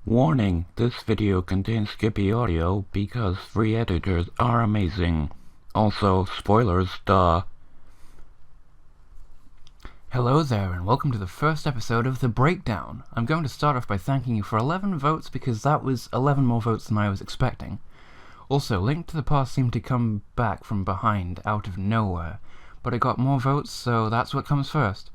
Warning, this video contains skippy audio because free editors are amazing. Also, spoilers, duh. Hello there, and welcome to the first episode of The Breakdown. I'm going to start off by thanking you for 11 votes because that was 11 more votes than I was expecting. Also, Link to the Past seemed to come back from behind, out of nowhere, but it got more votes, so that's what comes first.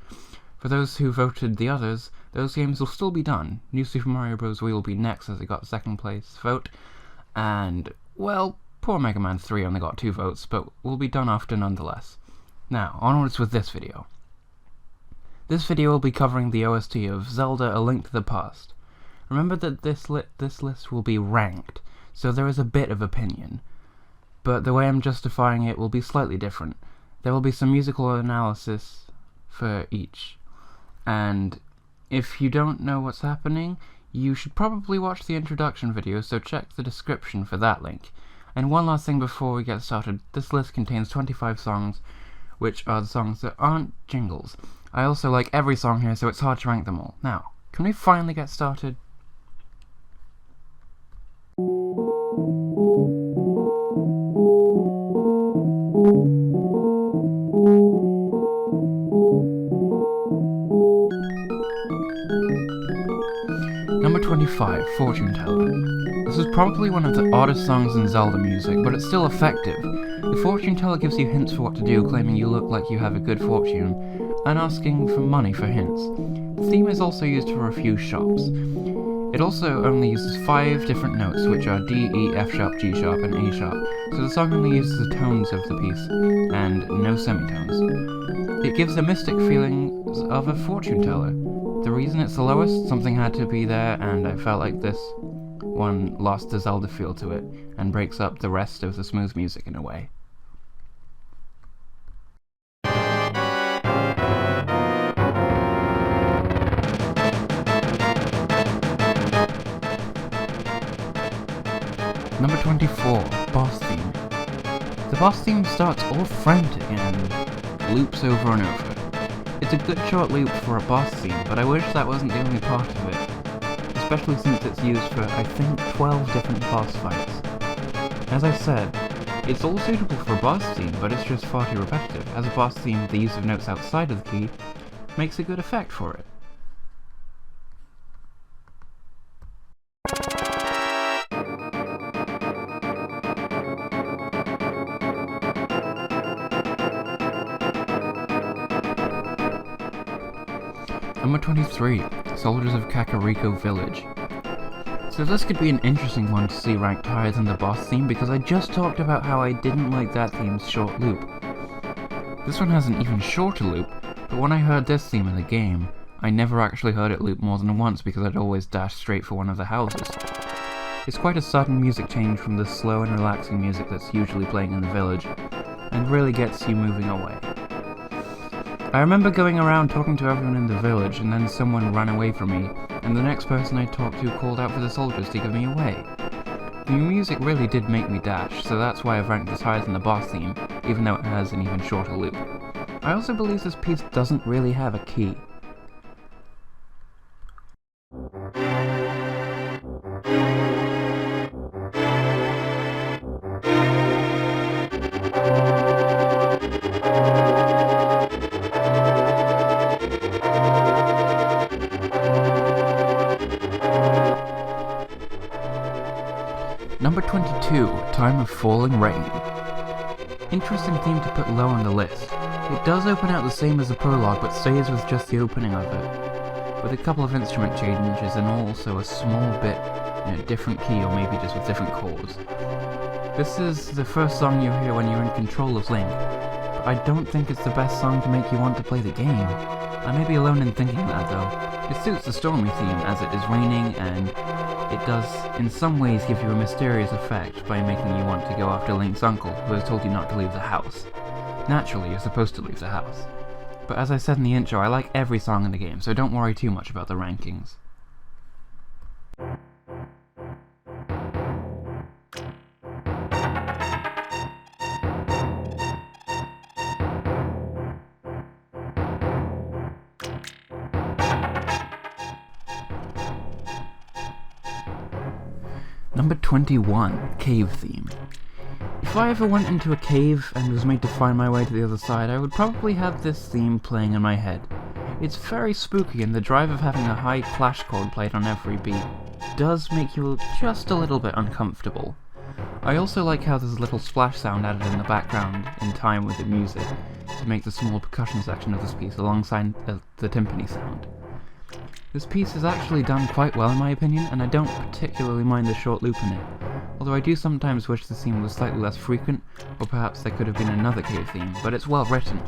For those who voted the others, those games will still be done. New Super Mario Bros. Wii will be next as it got second place vote, and, well, poor Mega Man 3 only got 2 votes, but will be done after nonetheless. Now, onwards with this video. This video will be covering the OST of Zelda A Link to the Past. Remember that this list will be ranked, so there is a bit of opinion, but the way I'm justifying it will be slightly different. There will be some musical analysis for each, and if you don't know what's happening, you should probably watch the introduction video, so check the description for that link. And one last thing before we get started, this list contains 25 songs, which are the songs that aren't jingles. I also like every song here, so it's hard to rank them all. Now, can we finally get started? Number 25, Fortune Teller. This is probably one of the oddest songs in Zelda music, but it's still effective. The Fortune Teller gives you hints for what to do, claiming you look like you have a good fortune, and asking for money for hints. The theme is also used for a few shops. It also only uses 5 different notes, which are D, E, F sharp, G sharp, and A sharp, so the song only uses the tones of the piece, and no semitones. It gives a mystic feeling of a fortune teller. The reason it's the lowest, something had to be there, and I felt like this one lost the Zelda feel to it, and breaks up the rest of the smooth music in a way. Number 24, Boss Theme. The boss theme starts all frantic and loops over and over. It's a good short loop for a boss theme, but I wish that wasn't the only part of it, especially since it's used for, I think, 12 different boss fights. As I said, it's all suitable for a boss theme, but it's just far too repetitive. As a boss theme, the use of notes outside of the key makes a good effect for it. Number 23, Soldiers of Kakariko Village. So this could be an interesting one to see ranked higher than the boss theme, because I just talked about how I didn't like that theme's short loop. This one has an even shorter loop, but when I heard this theme in the game, I never actually heard it loop more than once because I'd always dashed straight for one of the houses. It's quite a sudden music change from the slow and relaxing music that's usually playing in the village, and really gets you moving away. I remember going around talking to everyone in the village, and then someone ran away from me, and the next person I talked to called out for the soldiers to give me away. The music really did make me dash, so that's why I've ranked this higher than the boss theme, even though it has an even shorter loop. I also believe this piece doesn't really have a key. Number 22, Time of Falling Rain. Interesting theme to put low on the list. It does open out the same as the prologue, but stays with just the opening of it, with a couple of instrument changes and also a small bit in a different key, or maybe just with different chords. This is the first song you hear when you're in control of Link, but I don't think it's the best song to make you want to play the game. I may be alone in thinking that though. It suits the stormy theme as it is raining, and it does in some ways give you a mysterious effect by making you want to go after Link's uncle, who has told you not to leave the house. Naturally, you're supposed to leave the house. But as I said in the intro, I like every song in the game, so don't worry too much about the rankings. Number 21, Cave Theme. If I ever went into a cave and was made to find my way to the other side, I would probably have this theme playing in my head. It's very spooky, and the drive of having a high clash chord played on every beat does make you just a little bit uncomfortable. I also like how there's a little splash sound added in the background in time with the music to make the small percussion section of this piece alongside the timpani sound. This piece is actually done quite well in my opinion, and I don't particularly mind the short loop in it, although I do sometimes wish the theme was slightly less frequent, or perhaps there could have been another cave theme, but it's well written.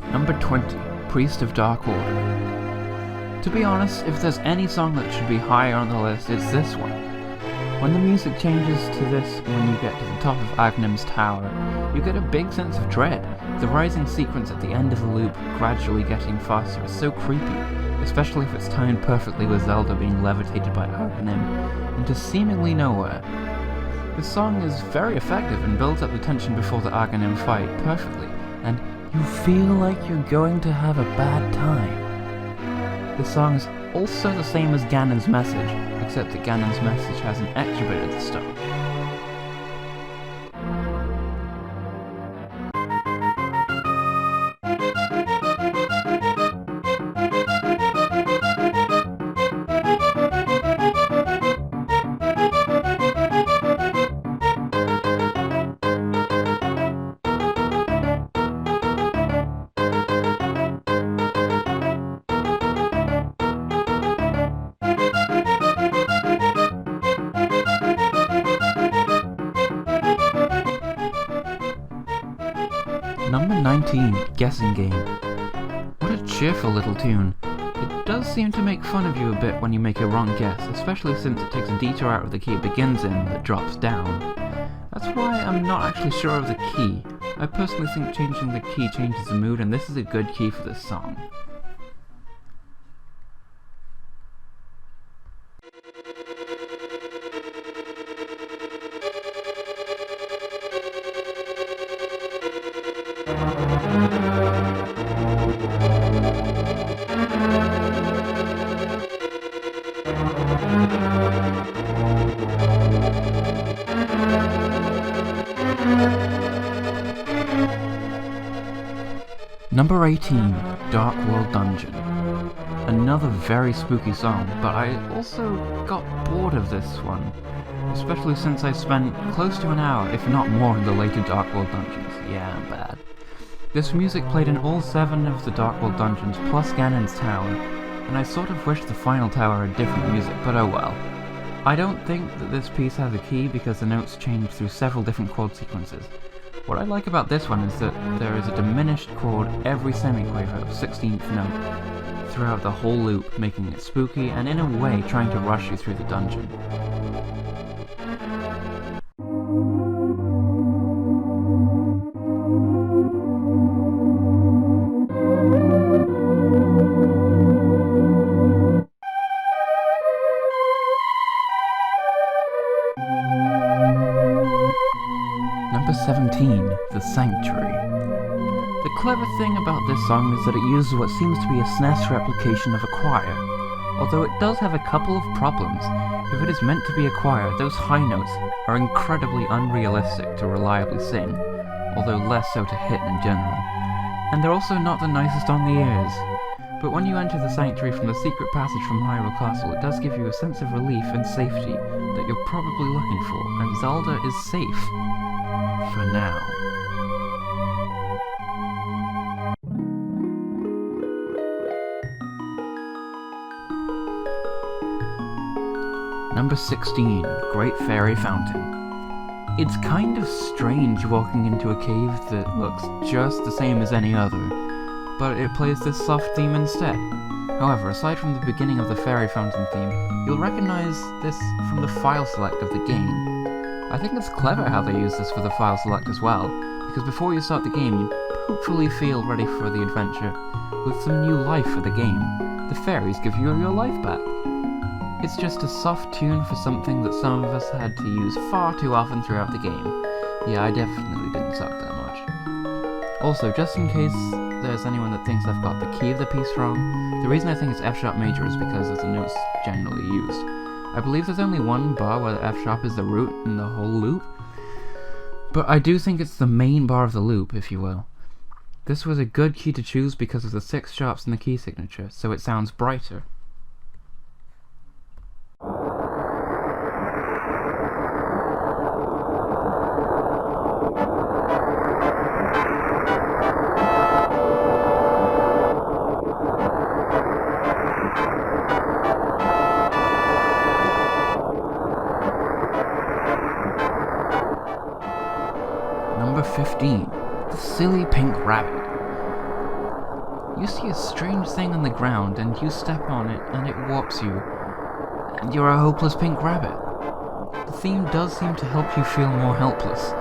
Number 20, Priest of Dark Order. To be honest, if there's any song that should be higher on the list, it's this one. When the music changes to this when you get to the top of Aghnim's tower, you get a big sense of dread. The rising sequence at the end of the loop, gradually getting faster, is so creepy, especially if it's timed perfectly with Zelda being levitated by Aghnim into seemingly nowhere. This song is very effective and builds up the tension before the Aghnim fight perfectly, and you feel like you're going to have a bad time. This song is also the same as Ganon's message, except that Ganon's message has an extra bit at the start. Number 19, Guessing Game. What a cheerful little tune. It does seem to make fun of you a bit when you make a wrong guess, especially since it takes a detour out of the key it begins in that drops down. That's why I'm not actually sure of the key. I personally think changing the key changes the mood, and this is a good key for this song. Number 18, Dark World Dungeon. Another very spooky song, but I also got bored of this one, especially since I spent close to an hour, if not more, in the later Dark World Dungeons. Yeah, I'm bad. This music played in all 7 of the Dark World Dungeons, plus Ganon's tower, and I sort of wish the final tower had different music, but oh well. I don't think that this piece has a key because the notes change through several different chord sequences. What I like about this one is that there is a diminished chord every semiquaver of 16th note throughout the whole loop, making it spooky and in a way trying to rush you through the dungeon. Number 17, The Sanctuary. The clever thing about this song is that it uses what seems to be a SNES replication of a choir. Although it does have a couple of problems. If it is meant to be a choir, those high notes are incredibly unrealistic to reliably sing, although less so to hit in general. And they're also not the nicest on the ears. But when you enter the Sanctuary from the secret passage from Hyrule Castle, it does give you a sense of relief and safety that you're probably looking for, and Zelda is safe. For now. Number 16, Great Fairy Fountain. It's kind of strange walking into a cave that looks just the same as any other, but it plays this soft theme instead. However, aside from the beginning of the Fairy Fountain theme, you'll recognize this from the file select of the game. I think it's clever how they use this for the file select as well, because before you start the game, you hopefully feel ready for the adventure with some new life for the game. The fairies give you your life back. It's just a soft tune for something that some of us had to use far too often throughout the game. Yeah, I definitely didn't suck that much. Also, just in case there's anyone that thinks I've got the key of the piece wrong, the reason I think it's F sharp major is because of the notes generally used. I believe there's only one bar where the F sharp is the root in the whole loop, but I do think it's the main bar of the loop, if you will. This was a good key to choose because of the 6 sharps in the key signature, so it sounds brighter. Number 15. The Silly Pink Rabbit. You see a strange thing on the ground and you step on it and it warps you, and you're a hopeless pink rabbit. The theme does seem to help you feel more helpless.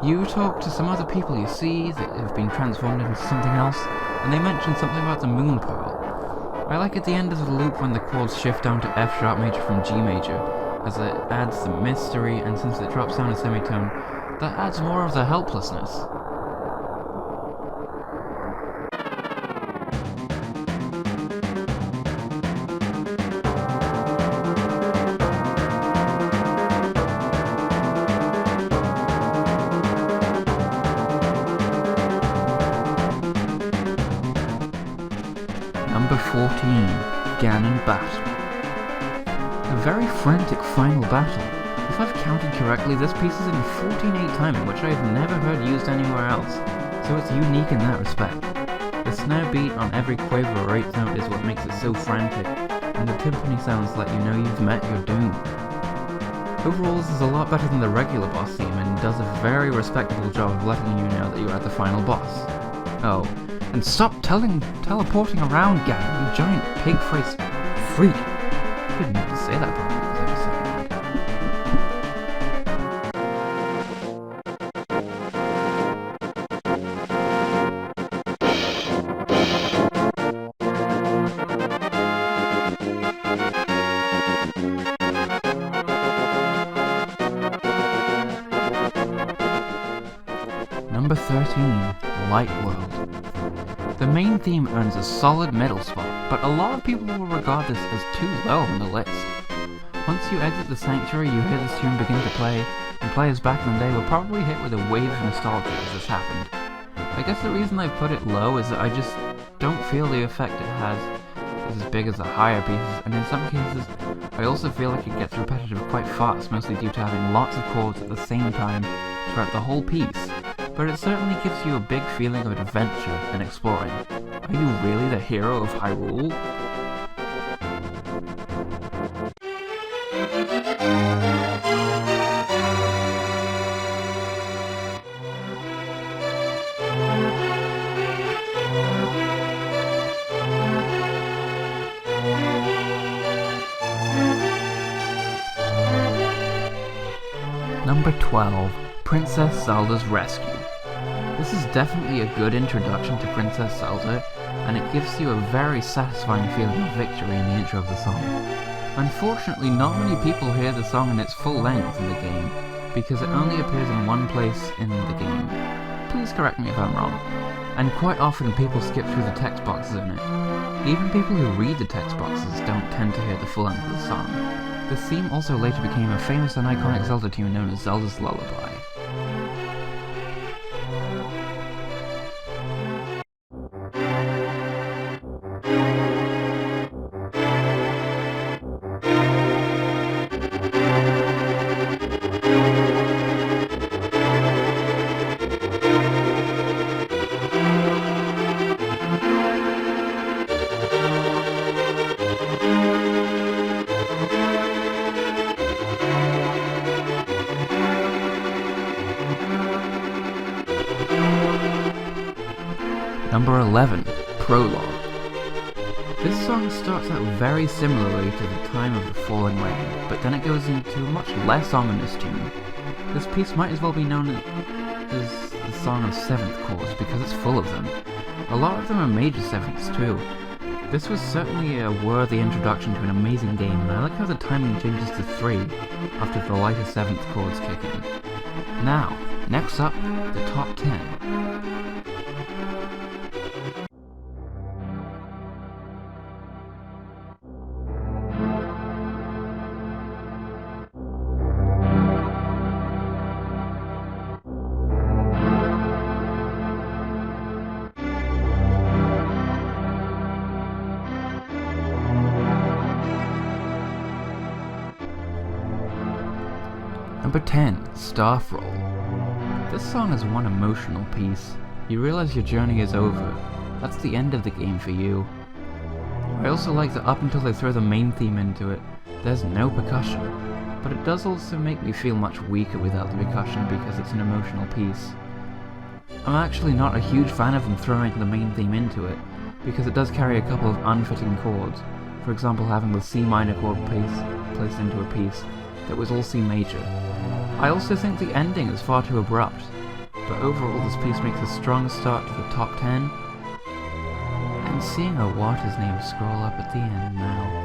You talk to some other people you see that have been transformed into something else, and they mention something about the moon pearl. I like at the end of the loop when the chords shift down to F sharp major from G major, as it adds the mystery, and since it drops down a semitone, that adds more of the helplessness. Number 14. Ganon Battle. A very frantic final battle. If I've counted correctly, this piece is in 14/8 timing, which I have never heard used anywhere else, so it's unique in that respect. The snare beat on every quaver or eighth note is what makes it so frantic, and the timpani sounds let you know you've met your doom. Overall, this is a lot better than the regular boss theme, and does a very respectable job of letting you know that you're at the final boss. Oh, and stop teleporting around, Ganon, you giant pig-faced freak. I couldn't even say that properly because I was saying that. Number 13. Light World. The main theme earns a solid middle spot, but a lot of people will regard this as too low on the list. Once you exit the sanctuary, you hear this tune begin to play, and players back in the day were probably hit with a wave of nostalgia as this happened. I guess the reason I've put it low is that I just don't feel the effect it has is as big as the higher pieces, and in some cases, I also feel like it gets repetitive quite fast, mostly due to having lots of chords at the same time throughout the whole piece. But it certainly gives you a big feeling of adventure and exploring. Are you really the hero of Hyrule? Number 12. Princess Zelda's Rescue. This is definitely a good introduction to Princess Zelda, and it gives you a very satisfying feeling of victory in the intro of the song. Unfortunately, not many people hear the song in its full length in the game, because it only appears in one place in the game. Please correct me if I'm wrong. And quite often people skip through the text boxes in it. Even people who read the text boxes don't tend to hear the full length of the song. The theme also later became a famous and iconic Zelda tune known as Zelda's Lullaby. Number 11. Prologue. This song starts out very similarly to the time of the falling rain, but then it goes into a much less ominous tune. This piece might as well be known as the song of 7th chords because it's full of them. A lot of them are major 7ths too. This was certainly a worthy introduction to an amazing game, and I like how the timing changes to 3 after the lighter 7th chords kick in. Now, next up, the top 10. Number 10, Staff Roll. This song is one emotional piece. You realize your journey is over. That's the end of the game for you. I also like that up until they throw the main theme into it, there's no percussion. But it does also make me feel much weaker without the percussion because it's an emotional piece. I'm actually not a huge fan of them throwing the main theme into it, because it does carry a couple of unfitting chords. For example, having the C minor chord placed into a piece that was all C major. I also think the ending is far too abrupt, but overall this piece makes a strong start to the top 10, and seeing a Water's name scroll up at the end now.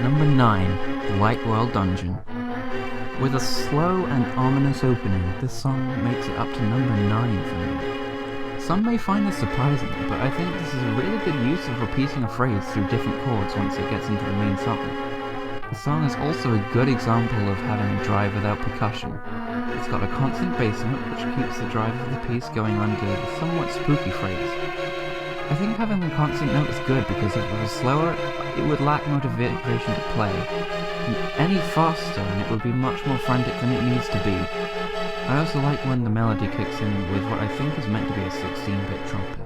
Number 9, The Light World Dungeon. With a slow and ominous opening, this song makes it up to number 9 for me. Some may find this surprising, but I think this is a really good use of repeating a phrase through different chords once it gets into the main song. The song is also a good example of having a drive without percussion. It's got a constant bass note which keeps the drive of the piece going under the somewhat spooky phrase. I think having the constant note is good because if it was slower, it would lack motivation to play. And any faster and it would be much more frantic than it needs to be. I also like when the melody kicks in with what I think is meant to be a 16-bit trumpet.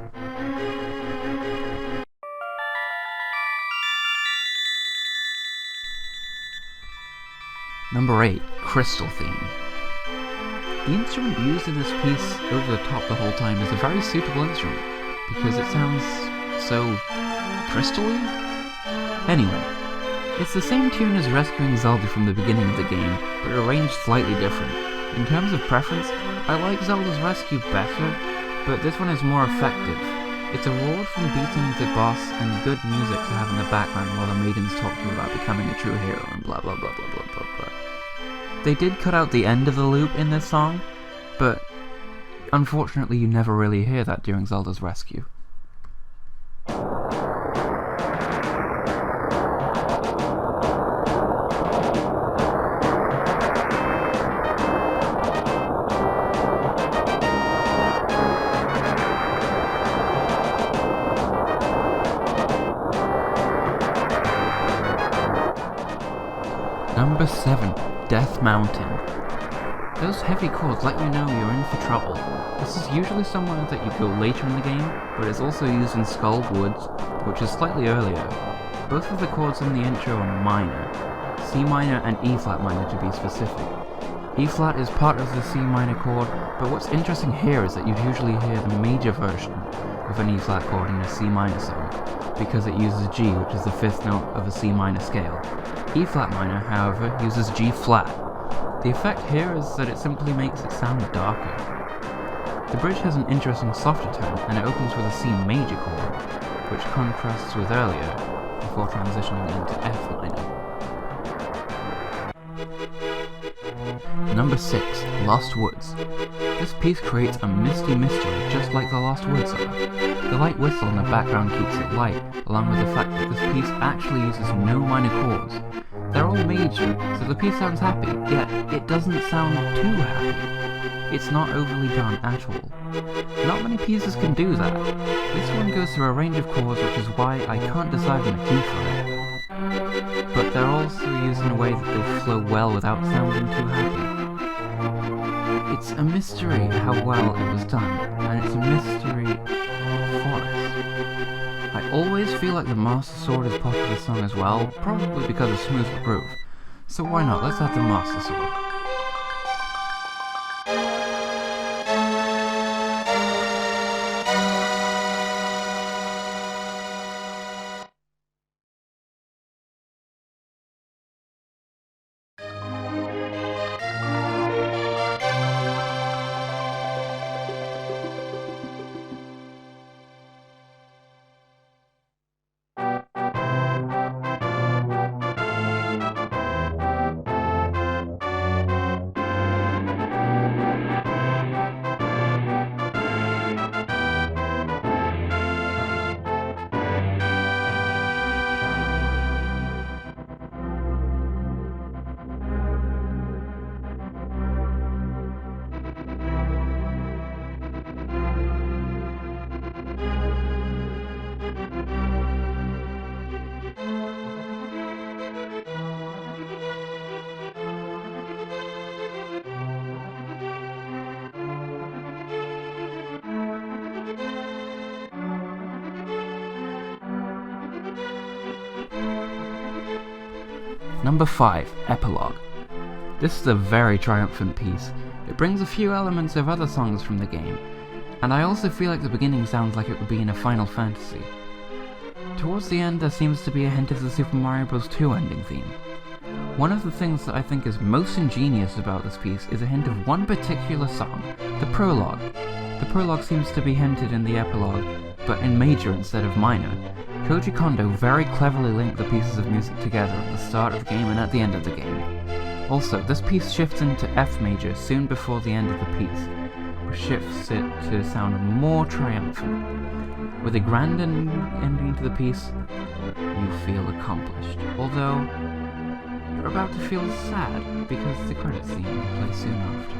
Number 8. Crystal Theme. The instrument used in this piece over the top the whole time is a very suitable instrument, because it sounds so crystal-y? Anyway, it's the same tune as Rescuing Zelda from the beginning of the game, but arranged slightly different. In terms of preference, I like Zelda's Rescue better, but this one is more effective. It's a reward from beating the boss and good music to have in the background while the Maidens talk to you about becoming a true hero and blah blah blah blah blah blah blah. They did cut out the end of the loop in this song, but unfortunately you never really hear that during Zelda's Rescue. Number 7. Death Mountain. Those heavy chords let you know you're in for trouble. This is usually somewhere that you go later in the game, but it's also used in Skull Woods, which is slightly earlier. Both of the chords in the intro are minor, C minor and E flat minor to be specific. E flat is part of the C minor chord, but what's interesting here is that you'd usually hear the major version of an E flat chord in a C minor song, because it uses G, which is the 5th note of a C minor scale. E flat minor, however, uses G flat. The effect here is that it simply makes it sound darker. The bridge has an interesting softer tone, and it opens with a C major chord, which contrasts with earlier, before transitioning into F minor. Number 6. Lost Woods. This piece creates a misty mystery just like the Lost Woods are. The light whistle in the background keeps it light, along with the fact that this piece actually uses no minor chords. They're all major, so the piece sounds happy, yet it doesn't sound too happy. It's not overly done at all. Not many pieces can do that. This one goes through a range of chords, which is why I can't decide on a key for it. But they're also used in a way that they flow well without sounding too happy. It's a mystery how well it was done, and it's a mystery forest. I always feel like the Master Sword is part of the song as well, probably because of smooth groove. So why not, let's add the Master Sword. Number 5. Epilogue. This is a very triumphant piece. It brings a few elements of other songs from the game, and I also feel like the beginning sounds like it would be in a Final Fantasy. Towards the end there seems to be a hint of the Super Mario Bros. 2 ending theme. One of the things that I think is most ingenious about this piece is a hint of one particular song, the Prologue. The Prologue seems to be hinted in the Epilogue, but in major instead of minor. Koji Kondo very cleverly linked the pieces of music together at the start of the game and at the end of the game. Also, this piece shifts into F major soon before the end of the piece. shifts it to sound more triumphant. With a grand ending to the piece, you feel accomplished. Although, you're about to feel sad because the credit scene will play soon after.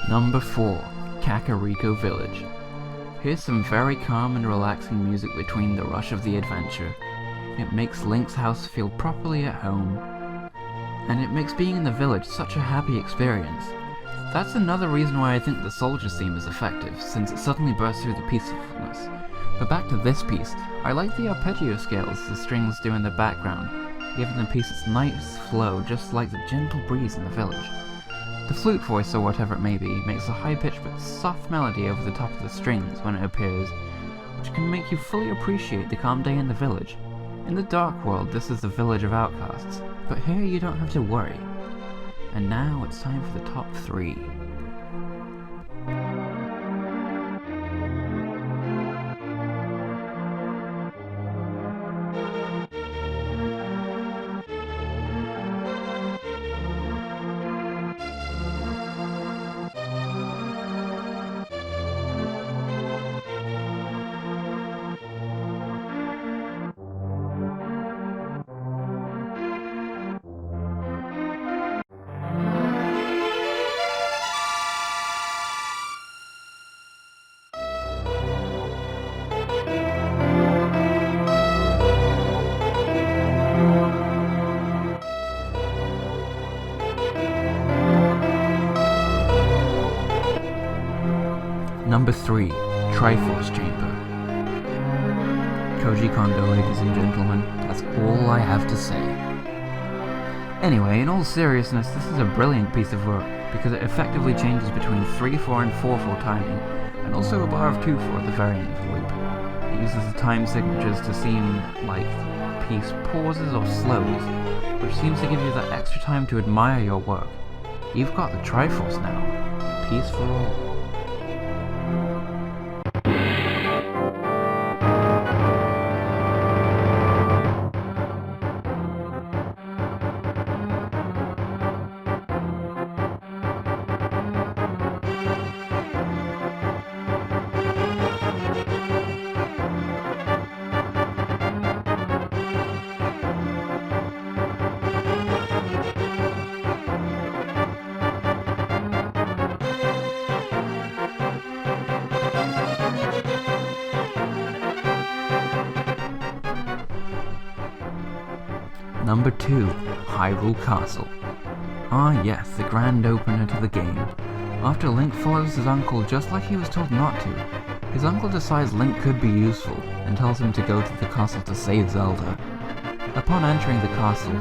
Number 4. Kakariko Village. Here's some very calm and relaxing music between the rush of the adventure. It makes Link's house feel properly at home, and it makes being in the village such a happy experience. That's another reason why I think the Soldier's theme is effective, since it suddenly bursts through the peacefulness. But back to this piece, I like the arpeggio scales the strings do in the background, giving the piece its nice flow just like the gentle breeze in the village. The flute voice, or whatever it may be, makes a high-pitched but soft melody over the top of the strings when it appears, which can make you fully appreciate the calm day in the village. In the Dark World, this is the village of outcasts, but here you don't have to worry. And now it's time for the top 3. Number 3. Triforce Chamber. Koji Kondo, ladies and gentlemen, that's all I have to say. Anyway, in all seriousness, this is a brilliant piece of work, because it effectively changes between 3/4 and 4/4 timing, and also a bar of 2/4 at the very end of the loop. It uses the time signatures to seem like the piece pauses or slows, which seems to give you that extra time to admire your work. You've got the Triforce now. Peace for all. Number 2, Hyrule Castle. Ah yes, the grand opener to the game. After Link follows his uncle just like he was told not to, his uncle decides Link could be useful and tells him to go to the castle to save Zelda. Upon entering the castle,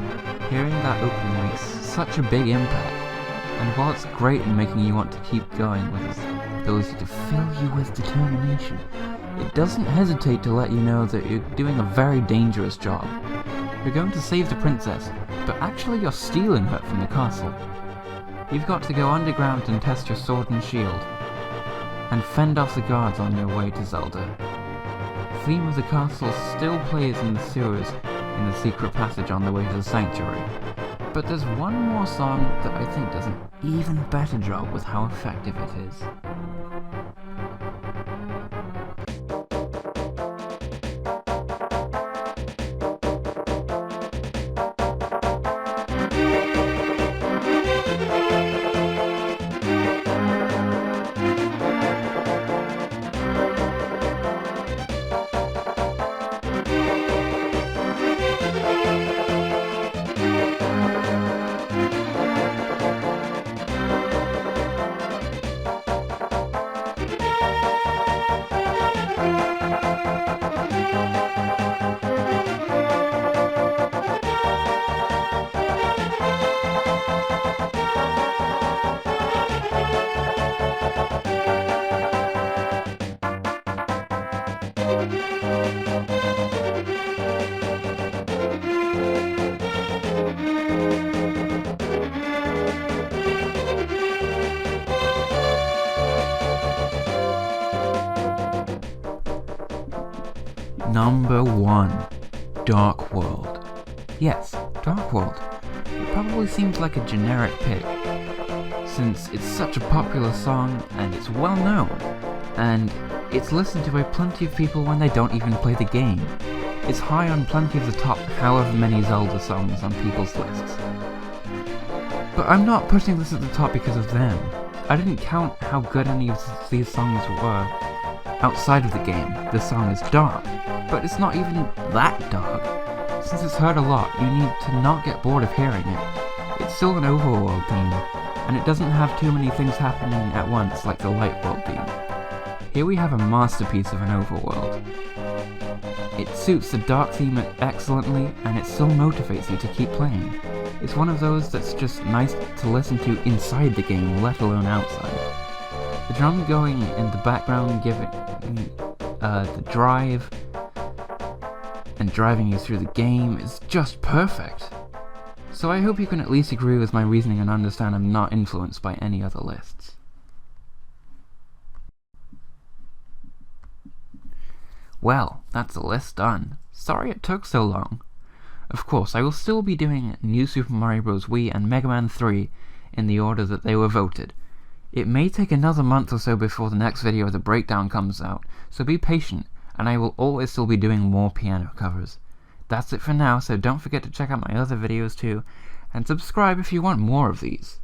hearing that opening makes such a big impact, and while it's great in making you want to keep going with its ability to fill you with determination, it doesn't hesitate to let you know that you're doing a very dangerous job. You're going to save the princess, but actually you're stealing her from the castle. You've got to go underground and test your sword and shield, and fend off the guards on your way to Zelda. The theme of the castle still plays in the sewers in the secret passage on the way to the sanctuary, but there's one more song that I think does an even better job with how effective it is. Number 1, Dark World. Yes, Dark World. It probably seems like a generic pick, since it's such a popular song and it's well known, and it's listened to by plenty of people when they don't even play the game. It's high on plenty of the top however many Zelda songs on people's lists. But I'm not putting this at the top because of them. I didn't count how good any of these songs were outside of the game. The song is dark, but it's not even that dark. Since it's heard a lot, you need to not get bored of hearing it. It's still an overworld theme, and it doesn't have too many things happening at once like the Light World theme. Here we have a masterpiece of an overworld. It suits the dark theme excellently, and it still motivates you to keep playing. It's one of those that's just nice to listen to inside the game, let alone outside. The drum going in the background giving the drive and driving you through the game is just perfect. So I hope you can at least agree with my reasoning and understand I'm not influenced by any other lists. Well, that's the list done. Sorry it took so long. Of course, I will still be doing New Super Mario Bros. Wii and Mega Man 3 in the order that they were voted. It may take another month or so before the next video of the breakdown comes out, so be patient, and I will always still be doing more piano covers. That's it for now, so don't forget to check out my other videos too, and subscribe if you want more of these.